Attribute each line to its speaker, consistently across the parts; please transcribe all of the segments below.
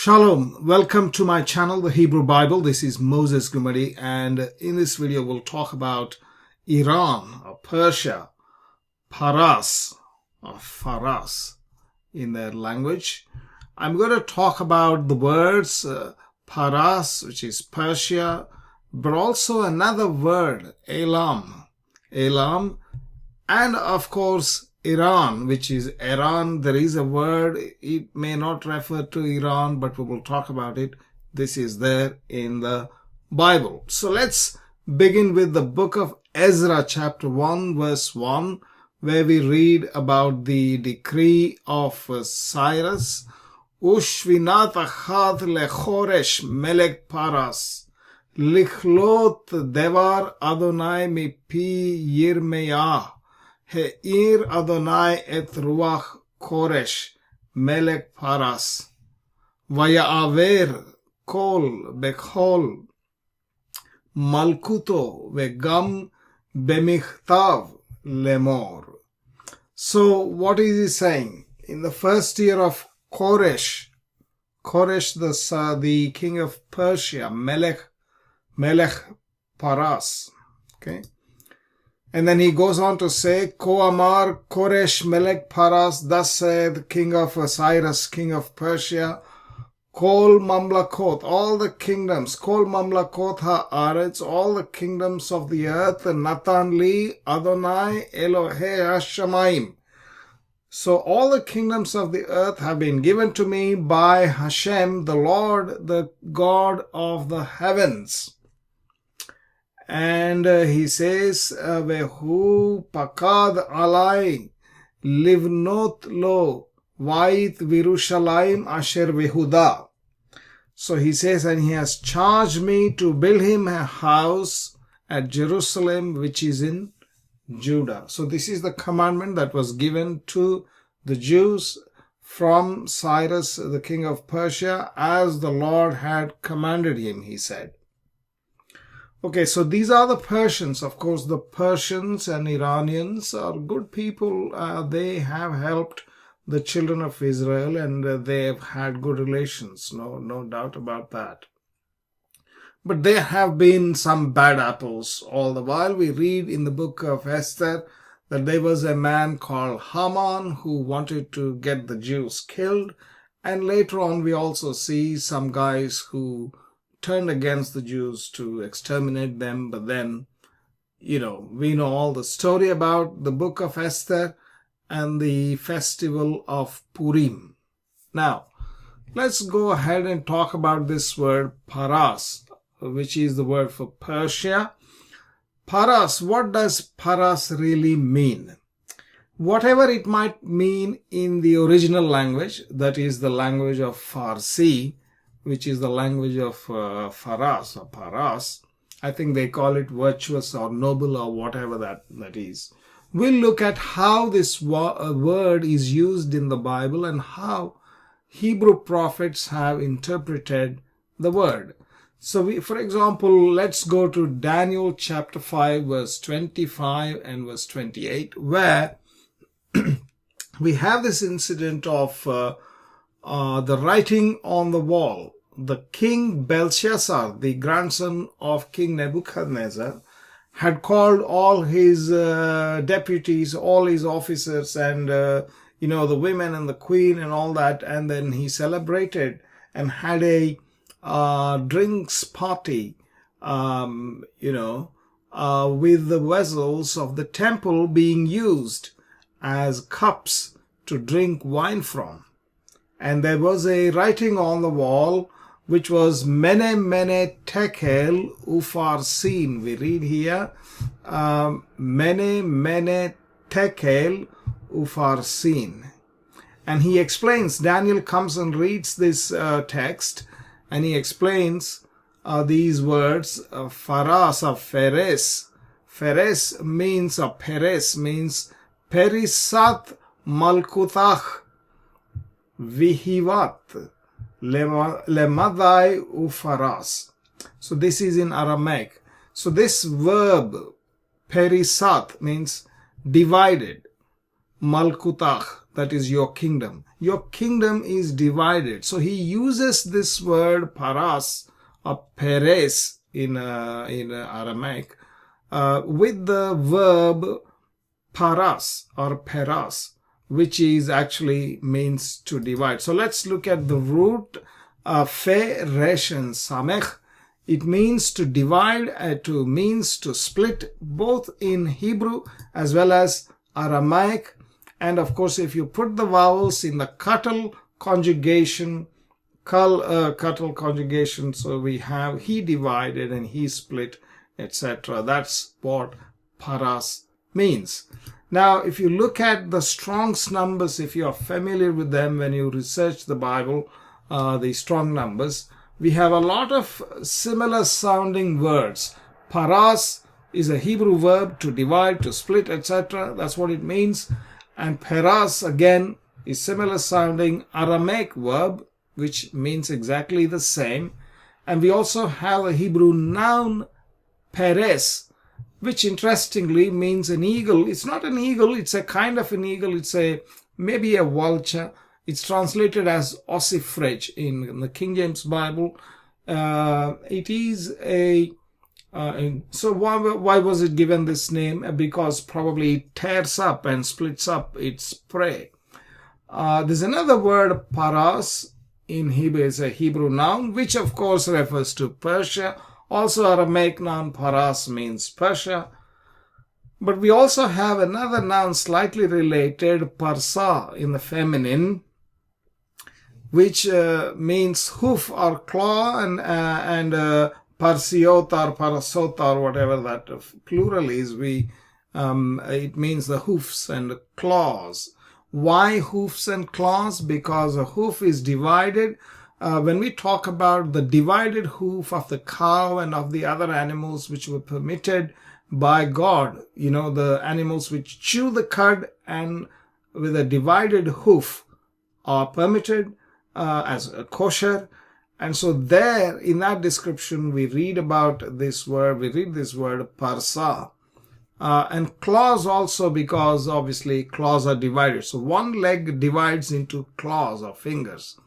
Speaker 1: Shalom, welcome to my channel, The Hebrew Bible. This is Moses Gumadi, and in this video we'll talk about Iran, or Persia, Paras, or Faras in their language. I'm going to talk about the words Paras, which is Persia, but also another word, Elam, and of course Iran, which is Iran. There is a word, it may not refer to Iran, but we will talk about it. This is there in the Bible. So let's begin with the book of Ezra, chapter 1, verse 1, where we read about the decree of Cyrus. Ushvinat achat lechoresh melech paras, lichlot devar Adonai mipi Yirmeyah. He'ir Adonai et ruach koresh melech paras, vaya'aver kol bechol malkuto vegam bemichtav lemor. So what is he saying? In the first year of Koresh, the king of Persia, Melech Paras, okay? And then he goes on to say, Ko Amar Koresh Melech Paras, thus said king of Cyrus, king of Persia, Kol Mamlakot, all the kingdoms, Kol Mamlakot ha'aretz, all the kingdoms of the earth, Natan li Adonai Elohei Hashemayim. So all the kingdoms of the earth have been given to me by Hashem, the Lord, the God of the heavens. And he says, Vehu pakad alai livnot lo vait virushalayim asher vehuda. So he says, and he has charged me to build him a house at Jerusalem, which is in Judah. So this is the commandment that was given to the Jews from Cyrus, the king of Persia, as the Lord had commanded him, he said. Okay, so these are the Persians. Of course, the Persians and Iranians are good people. They have helped the children of Israel, and they have had good relations. No doubt about that. But there have been some bad apples all the while. We read in the book of Esther that there was a man called Haman who wanted to get the Jews killed. And later on, we also see some guys who turned against the Jews to exterminate them. But then, we know all the story about the book of Esther and the festival of Purim. Now, let's go ahead and talk about this word Paras, which is the word for Persia. Paras, what does Paras really mean? Whatever it might mean in the original language, that is the language of Farsi, which is the language of Faras or Paras. I think they call it virtuous or noble or whatever that is. We'll look at how this word is used in the Bible and how Hebrew prophets have interpreted the word. So for example, let's go to Daniel chapter 5, verse 25 and verse 28, where we have this incident of the writing on the wall. The king Belshazzar, the grandson of King Nebuchadnezzar, had called all his deputies, all his officers, and the women and the queen and all that, and then he celebrated and had a drinks party, with the vessels of the temple being used as cups to drink wine from. And there was a writing on the wall which was Mene Mene Tekel Ufarsin. We read here, Mene Mene Tekel Ufarsin. And he explains, Daniel comes and reads this text, and he explains these words, Faras or Feres. Feres means, or Peres means, Perisat Malkutach Vihivat Lemadai Ufaras. So this is in Aramaic. So this verb, Perisat, means divided. Malkutach, that is your kingdom. Your kingdom is divided. So he uses this word paras or peres in Aramaic with the verb paras or peras, which is actually means to divide. So let's look at the root fe, resh, and samech. It means to divide, means to split, both in Hebrew as well as Aramaic. And of course, if you put the vowels in the cuttle conjugation, so we have he divided and he split, etc. That's what paras means. Now, if you look at the Strong's numbers, if you are familiar with them when you research the Bible, the Strong numbers, we have a lot of similar sounding words. Paras is a Hebrew verb to divide, to split, etc. That's what it means. And peras again is similar sounding Aramaic verb, which means exactly the same. And we also have a Hebrew noun, peres, which interestingly means an eagle. It's not an eagle, it's a kind of an eagle. It's maybe a vulture. It's translated as ossifrage in the King James Bible. It is so why was it given this name? Because probably it tears up and splits up its prey. There's another word, paras, in Hebrew. It's a Hebrew noun, which of course refers to Persia. Also Aramaic noun paras means Persia. But we also have another noun slightly related, parsa, in the feminine, which means hoof or claw, and parsiot or parasot or whatever that plural is. It means the hoofs and claws. Why hoofs and claws? Because a hoof is divided. When we talk about the divided hoof of the cow and of the other animals which were permitted by God, the animals which chew the cud and with a divided hoof are permitted as a kosher. And so there, in that description, we read about this word, parsa. And claws also, because obviously claws are divided. So one leg divides into claws or fingers.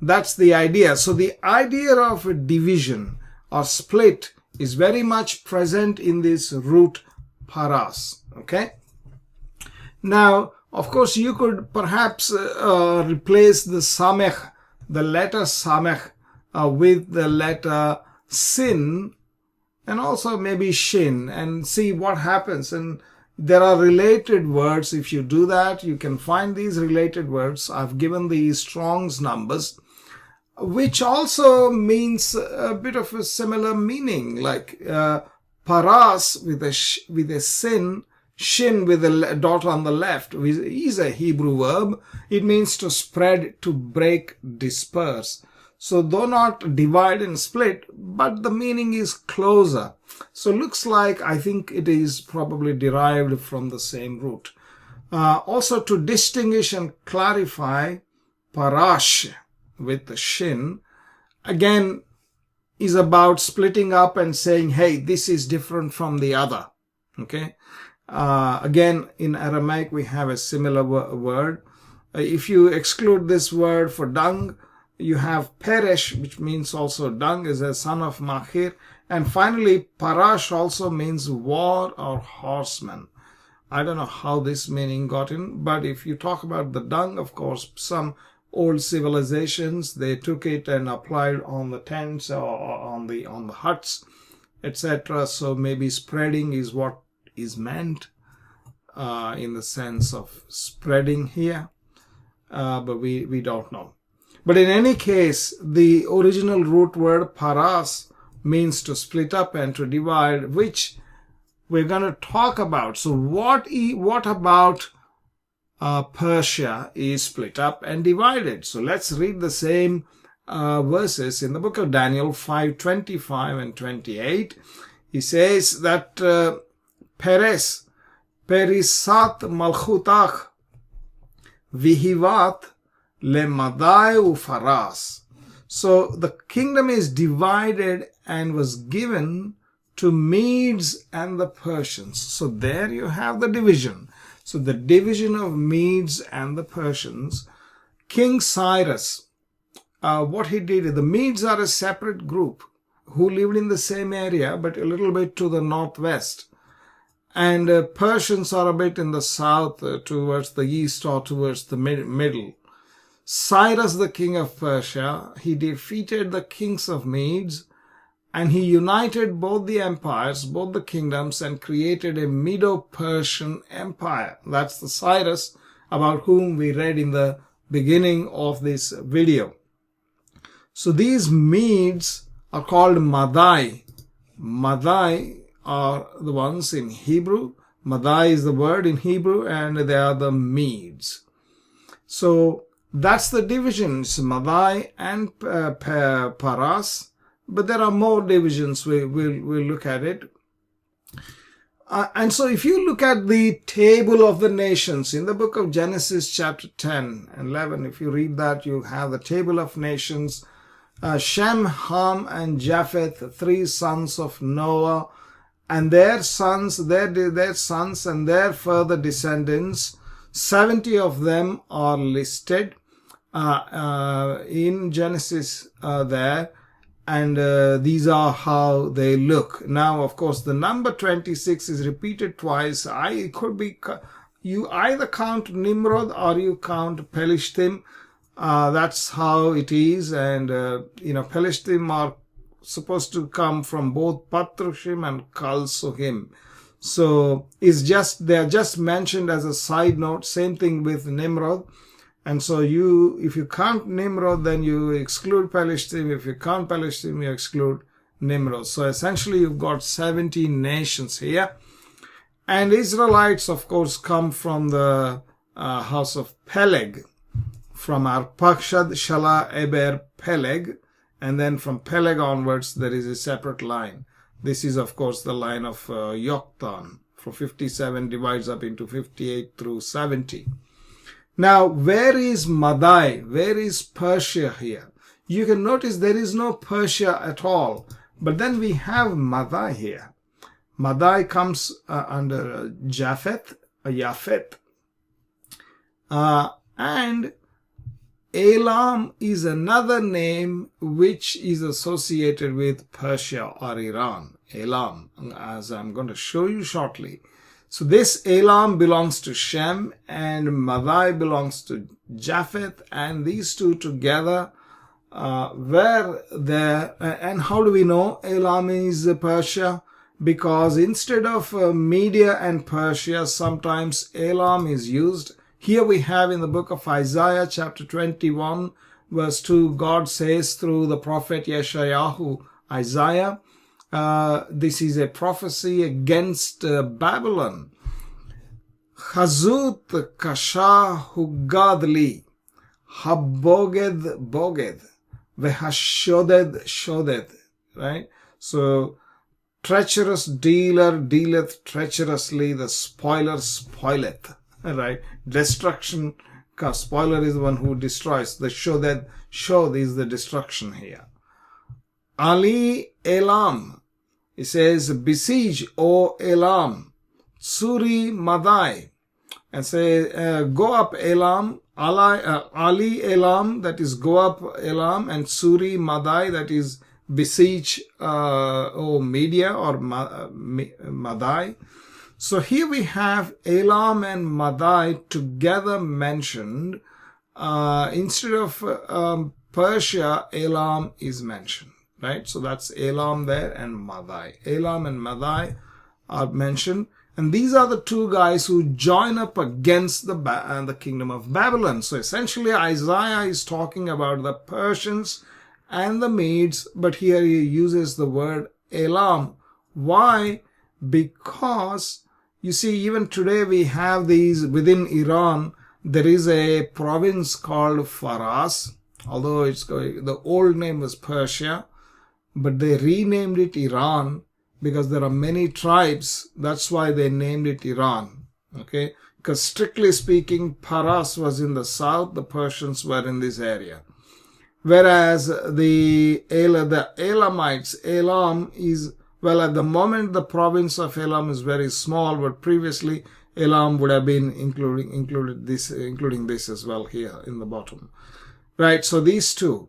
Speaker 1: That's the idea. So the idea of a division or split is very much present in this root paras. Okay? Now, of course, you could perhaps replace the samech, the letter samech, with the letter sin, and also maybe shin, and see what happens. And there are related words. If you do that, you can find these related words. I've given these Strong's numbers, which also means a bit of a similar meaning, like paras with a sin, shin with a dot on the left is a Hebrew verb. It means to spread, to break, disperse. So though not divide and split, but the meaning is closer. So looks like, I think it is probably derived from the same root. Also to distinguish and clarify, parash with the shin, again, is about splitting up and saying, hey, this is different from the other. Okay. Again, in Aramaic, we have a similar word. If you exclude this word for dung, you have peresh, which means also dung, is a son of Machir. And finally, parash also means war or horseman. I don't know how this meaning got in, but if you talk about the dung, of course, some old civilizations, they took it and applied on the tents or on the huts, etc. So maybe spreading is what is meant in the sense of spreading here, but we don't know. But in any case, the original root word paras means to split up and to divide, which we're going to talk about. So what about Persia is split up and divided? So let's read the same verses in the book of Daniel 5:25 and 28. He says that perisat malchutach vihivat lemadai ufaras. So the kingdom is divided and was given to Medes and the Persians. So there you have the division. So the division of Medes and the Persians, King Cyrus, what he did, the Medes are a separate group who lived in the same area but a little bit to the northwest. And Persians are a bit in the south, towards the east or towards the middle. Cyrus, the king of Persia, he defeated the kings of Medes, and he united both the empires, both the kingdoms, and created a Medo-Persian empire. That's the Cyrus about whom we read in the beginning of this video. So these Medes are called Madai. Madai are the ones in Hebrew. Madai is the word in Hebrew, and they are the Medes. So that's the divisions, Madai and Paras. But there are more divisions. We'll look at it. And so if you look at the table of the nations in the book of Genesis chapter 10 and 11, if you read that, you have the table of nations. Shem, Ham, and Japheth, 3 sons of Noah, and their sons, their sons, and their further descendants. 70 of them are listed in Genesis there. And these are how they look. Now, of course, the number 26 is repeated twice. It could be, you either count Nimrod or you count Pelishtim. That's how it is. And, Pelishtim are supposed to come from both Patrushim and Kalsuhim. So they are just mentioned as a side note. Same thing with Nimrod. And so if you count Nimrod, then you exclude Pelishtim. If you count Pelishtim, you exclude Nimrod. So essentially, you've got 17 nations here. And Israelites, of course, come from the house of Peleg, from Arpachshad, Shala, Eber, Peleg. And then from Peleg onwards, there is a separate line. This is, of course, the line of Yoktan. From 57 divides up into 58 through 70. Now, where is Madai? Where is Persia here? You can notice there is no Persia at all. But then we have Madai here. Madai comes under Japheth. And Elam is another name which is associated with Persia or Iran. Elam, as I'm going to show you shortly. So this Elam belongs to Shem and Madai belongs to Japheth, and these two together were there. And how do we know Elam is Persia? Because instead of Media and Persia, sometimes Elam is used. Here we have in the book of Isaiah chapter 21 verse 2, God says through the prophet Yeshayahu, Isaiah, this is a prophecy against Babylon. Chazut kasha hugadli, haboged boged, vehashoded shoded. Right? So, treacherous dealer dealeth treacherously, the spoiler spoileth. Right? Destruction, because spoiler is the one who destroys. The shoded is the destruction here. Ali Elam. It says, besiege, O Elam, Tsuri Madai, and say, go up Elam, Ali Elam, that is go up Elam, and Tsuri Madai, that is besiege, O Media or Madai. So here we have Elam and Madai together mentioned. Instead of Persia, Elam is mentioned. Right? So that's Elam there and Madai. Elam and Madai are mentioned. And these are the two guys who join up against the kingdom of Babylon. So essentially Isaiah is talking about the Persians and the Medes, but here he uses the word Elam. Why? Because, you see, even today we have these, within Iran, there is a province called Faras, although the old name was Persia. But they renamed it Iran because there are many tribes. That's why they named it Iran. Okay? Because strictly speaking, Paras was in the south, the Persians were in this area. Whereas the Elamites, Elam is, well, at the moment the province of Elam is very small, but previously Elam would have been including this as well here in the bottom. Right, so these two.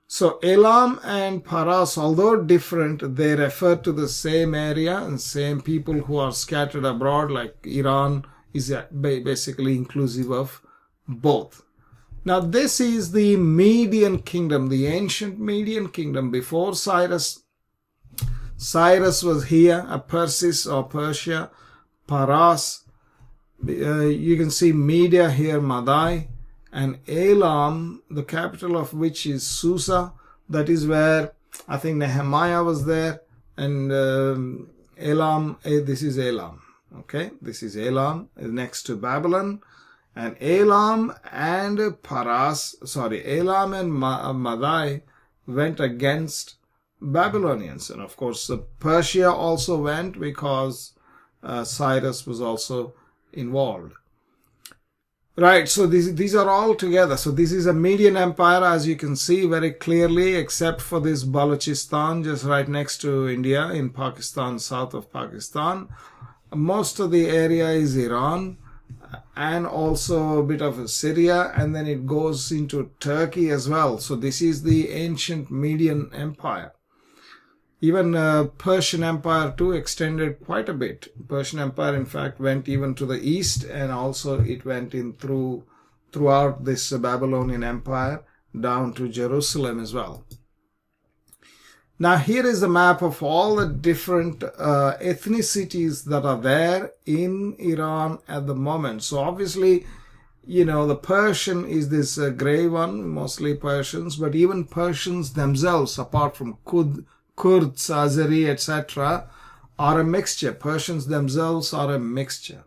Speaker 1: So Elam and Paras, although different, they refer to the same area and same people who are scattered abroad, like Iran is basically inclusive of both. Now this is the Median kingdom, the ancient Median kingdom before Cyrus. Cyrus was here, a Persis or Persia, Paras. You can see Media here, Madai, and Elam, the capital of which is Susa. That is where I think Nehemiah was there, and Elam, this is Elam. Okay, this is Elam, next to Babylon. And Elam and Elam and Madai went against Babylonians. And of course, Persia also went because Cyrus was also involved. Right, so these are all together. So this is a Median empire, as you can see very clearly, except for this Balochistan, just right next to India in Pakistan, south of Pakistan. Most of the area is Iran, and also a bit of Syria, and then it goes into Turkey as well. So this is the ancient Median empire. Even Persian Empire too extended quite a bit. Persian Empire, in fact, went even to the east, and also it went in throughout this Babylonian Empire down to Jerusalem as well. Now here is a map of all the different ethnicities that are there in Iran at the moment. So obviously, you know, the Persian is this gray one, mostly Persians, but even Persians themselves, apart from Kurds, Azeri, etc., are a mixture. Persians themselves are a mixture.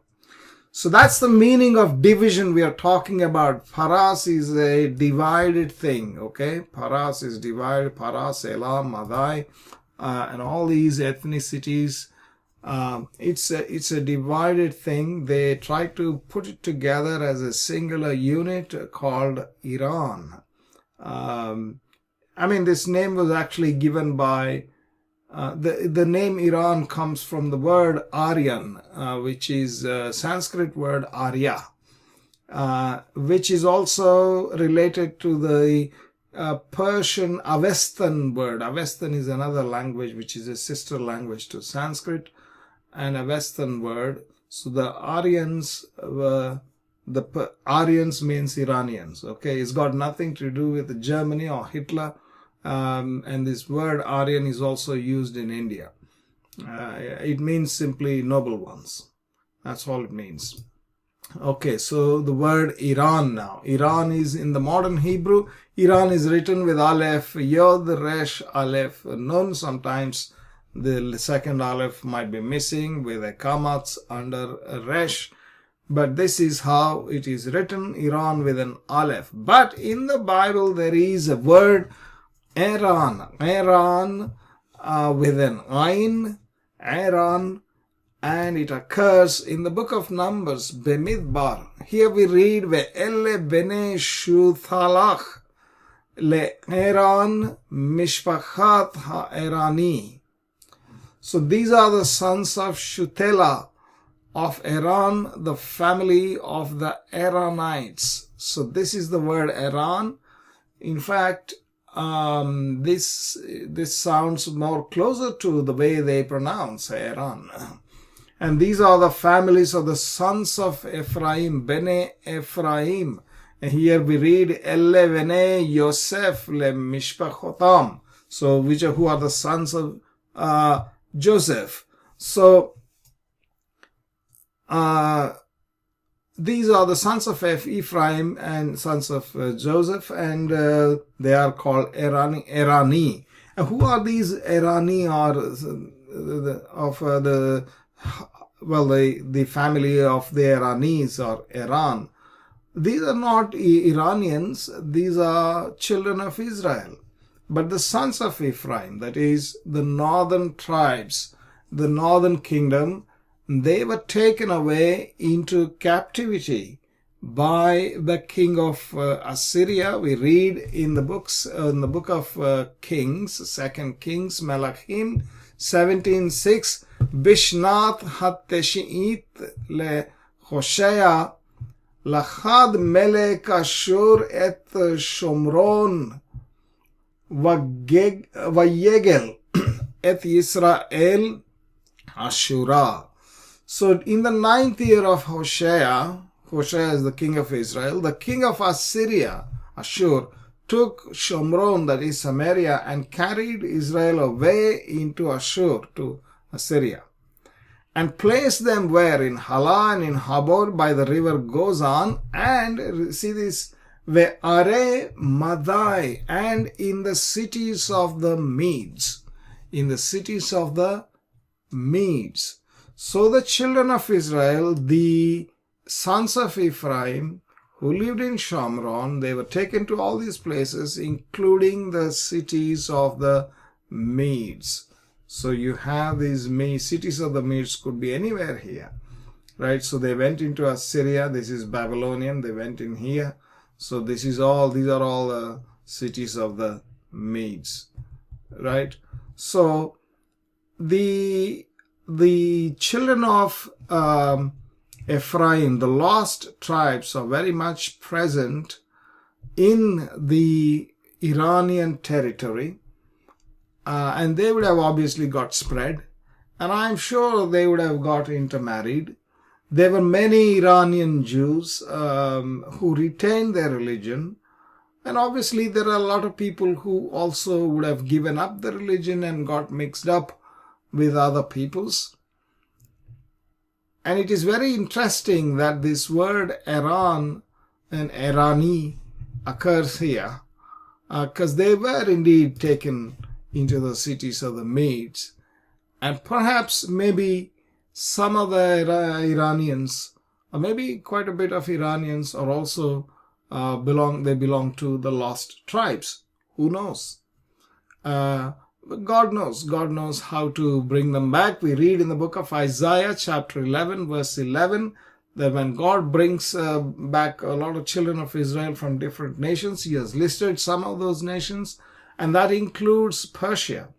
Speaker 1: So that's the meaning of division we are talking about. Paras is a divided thing, okay? Paras is divided. Paras, Elam, Madai, and all these ethnicities. It's a divided thing. They try to put it together as a singular unit called Iran. I mean, this name was actually given by, the name Iran comes from the word Aryan, which is Sanskrit word Arya, which is also related to the Persian Avestan word. Avestan is another language which is a sister language to Sanskrit, and Avestan word. So the Aryans were, Aryans means Iranians, okay? It's got nothing to do with Germany or Hitler. And this word Aryan is also used in India. It means simply noble ones. That's all it means. Okay, so the word Iran now. Iran is in the modern Hebrew. Iran is written with Aleph, Yod, Resh, Aleph, Nun. Sometimes the second Aleph might be missing with a kamatz under a Resh. But this is how it is written, Iran with an Aleph. But in the Bible there is a word Iran with an Ain, Iran, and it occurs in the book of Numbers, Bemidbar. Here we read, Ve'elle bene shuthalach le'Iran mishpachat ha'Irani. So these are the sons of Shutela of Iran, the family of the Iranites. So this is the word Iran. In fact, this sounds more closer to the way they pronounce Iran. And these are the families of the sons of Ephraim, Bene Ephraim. And here we read, Elle Bene Yosef le Mishpachotam. So who are the sons of Joseph. So these are the sons of Ephraim and sons of Joseph, and they are called Irani. And who are these Irani? Or the family of the Iranis or Iran. These are not Iranians. These are children of Israel. But the sons of Ephraim, that is the northern tribes, the northern kingdom, they were taken away into captivity by the king of Assyria. We read in the book of Kings, 2 Kings, Melachim 17:6, Bishnat Hatteshi'it le Hosea, Lachad melech Ashur et Shomron vayegel et Yisrael Ashura. So in the 9th year of Hosea, Hosea is the king of Israel, the king of Assyria, Ashur, took Shomron, that is Samaria, and carried Israel away into Ashur, to Assyria, and placed them where? In Hala and in Habor by the river Gozan, and see this, Ve'are Madai, and in the cities of the Medes. In the cities of the Medes. So the children of Israel, the sons of Ephraim, who lived in Shomron, they were taken to all these places, including the cities of the Medes. So you have these cities of the Medes, could be anywhere here, right? So they went into Assyria. This is Babylonian. They went in here. So these are all the cities of the Medes, right? So the children of Ephraim, the lost tribes, are very much present in the Iranian territory, and they would have obviously got spread, and I'm sure they would have got intermarried. There were many Iranian Jews who retained their religion, and obviously there are a lot of people who also would have given up the religion and got mixed up with other peoples. And it is very interesting that this word Iran and Irani occurs here, because they were indeed taken into the cities of the Medes. And perhaps maybe some of the Iranians, or maybe quite a bit of Iranians, are also belong to the lost tribes. Who knows? God knows. God knows how to bring them back. We read in the book of Isaiah, chapter 11, verse 11, that when God brings back a lot of children of Israel from different nations, He has listed some of those nations, and that includes Persia.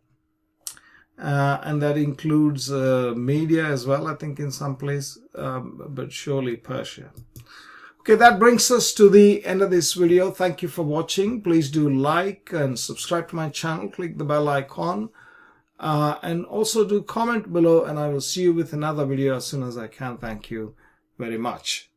Speaker 1: And that includes Media as well, I think, in some place, but surely Persia. Okay, that brings us to the end of this video. Thank you for watching. Please do like and subscribe to my channel. Click the bell icon. And also do comment below, and I will see you with another video as soon as I can. Thank you very much.